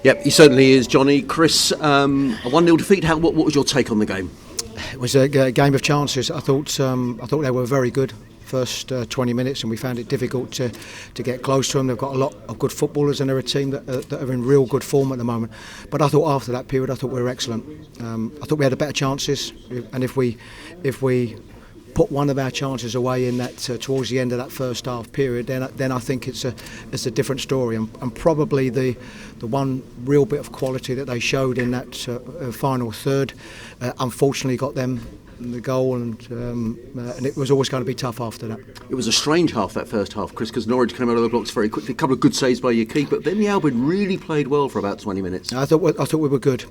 Yep, he certainly is, Johnny. Chris, a 1-0 defeat. What was your take on the game? It was a game of chances. I thought they were very good first 20 minutes, and we found it difficult to get close to them. They've got a lot of good footballers, and they're a team that are in real good form at the moment. But I thought after that period, we were excellent. I thought we had better chances, and if we put one of our chances away in that towards the end of that first half period, then I think it's a different story. And probably the one real bit of quality that they showed in that final third, unfortunately, got them the goal, and it was always going to be tough after that. It was a strange half, that first half, Chris, because Norwich came out of the blocks very quickly. A couple of good saves by your keeper, but then the Albion really played well for about 20 minutes. I thought we were good.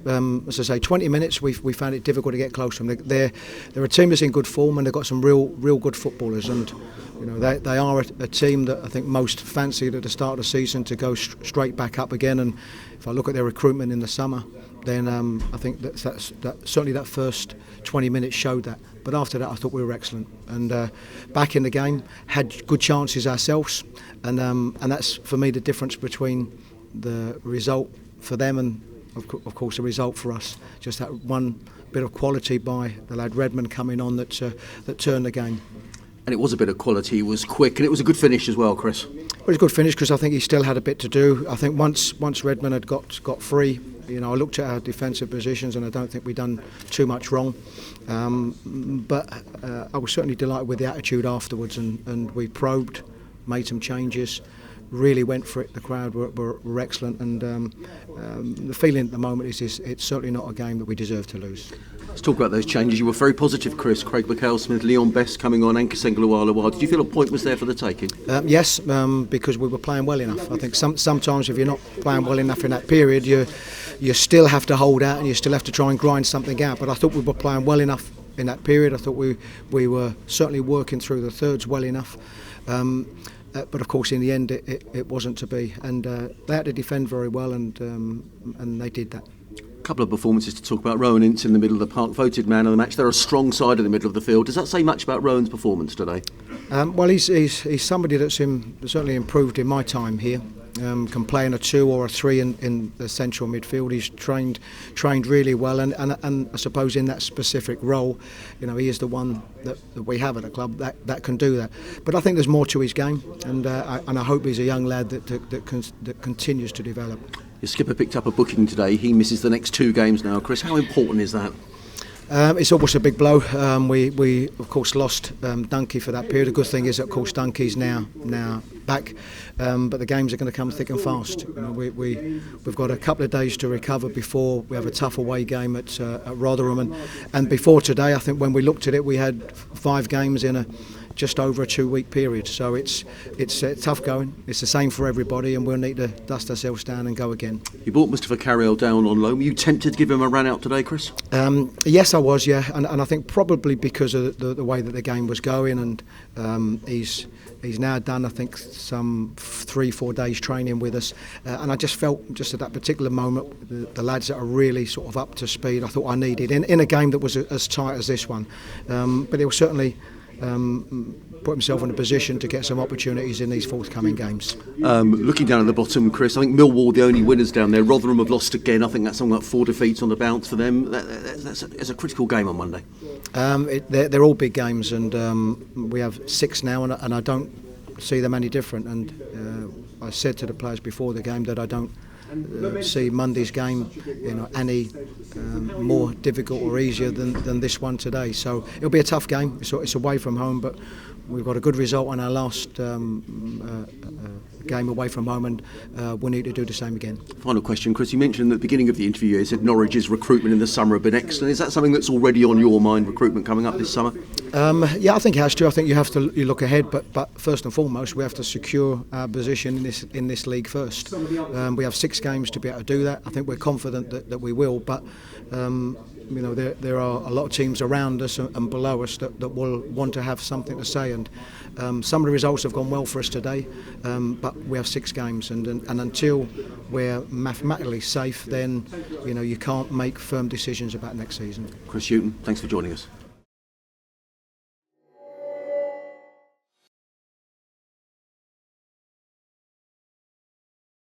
As I say, 20 minutes we found it difficult to get close to them. They're a team that's in good form, and they've got some real good footballers, and you know they are a team that I think most fancied at the start of the season to go straight back up again. And if I look at their recruitment in the summer, then I think that certainly that first 20 minutes showed that. But after that, I thought we were excellent, and back in the game, had good chances ourselves, and that's for me the difference between the result for them and of course the result for us. Just that one bit of quality by the lad Redmond coming on that turned the game. And it was a bit of quality. It was quick, and it was a good finish as well, Chris. Well, it was a good finish because I think he still had a bit to do. I think once Redmond had got free, you know, I looked at our defensive positions and I don't think we'd done too much wrong. But I was certainly delighted with the attitude afterwards, and we probed, made some changes, really went for it. The crowd were excellent, and the feeling at the moment is it's certainly not a game that we deserve to lose. Let's talk about those changes. You were very positive, Chris. Craig McHale-Smith, Leon Best coming on, Anka Sengluala. Did you feel a point was there for the taking? Yes, because we were playing well enough. I think sometimes if you're not playing well enough in that period, you still have to hold out and you still have to try and grind something out. But I thought we were playing well enough in that period. I thought we were certainly working through the thirds well enough. But of course, in the end, it wasn't to be, and they had to defend very well, and they did that. A couple of performances to talk about. Rowan Ince in the middle of the park, voted man of the match. They're a strong side in the middle of the field. Does that say much about Rowan's performance today? Well, he's somebody that's certainly improved in my time here. Can play in a 2 or a 3 in the central midfield. He's trained really well, and I suppose in that specific role, you know, he is the one that we have at the club that can do that. But I think there's more to his game, and I hope he's a young lad that continues to develop. Your skipper picked up a booking today. He misses the next 2 games now. Chris, how important is that? It's almost a big blow. We of course lost Dunkey for that period. The good thing is that of course Dunkey's now back, but the games are going to come thick and fast. You know, we've got a couple of days to recover before we have a tough away game at Rotherham, and before today, I think when we looked at it, we had 5 games in just over a 2-week period. So it's tough going. It's the same for everybody, and we'll need to dust ourselves down and go again. You brought Mustafa Carriel down on loan. Were you tempted to give him a run out today, Chris? Yes, I was. Yeah, and I think probably because of the way that the game was going, and he's now done, I think, some 3-4 days training with us, and I just felt just at that particular moment the lads that are really sort of up to speed, I thought I needed in a game that was as tight as this one, but it will certainly put himself in a position to get some opportunities in these forthcoming games. Looking down at the bottom, Chris, I think Millwall are the only winners down there. Rotherham have lost again. I think that's something like 4 defeats on the bounce for them. That's a critical game on Monday. They're all big games, and we have 6 now, and I don't see them any different. And I said to the players before the game that I don't see Monday's game, you know, any more difficult or easier than this one today. So it'll be a tough game. It's away from home, but we've got a good result on our last game away from home, and we need to do the same again. Final question, Chris. You mentioned at the beginning of the interview, you said Norwich's recruitment in the summer have been excellent. Is that something that's already on your mind, recruitment coming up this summer? Yeah, I think it has to. I think you look ahead, but first and foremost, we have to secure our position in this league first. We have 6 games to be able to do that. I think we're confident that we will, but you know, there are a lot of teams around us and below us that will want to have something to say, and some of the results have gone well for us today, but we have 6 games, and until we're mathematically safe, then you know, you can't make firm decisions about next season. Chris Hughton, thanks for joining us.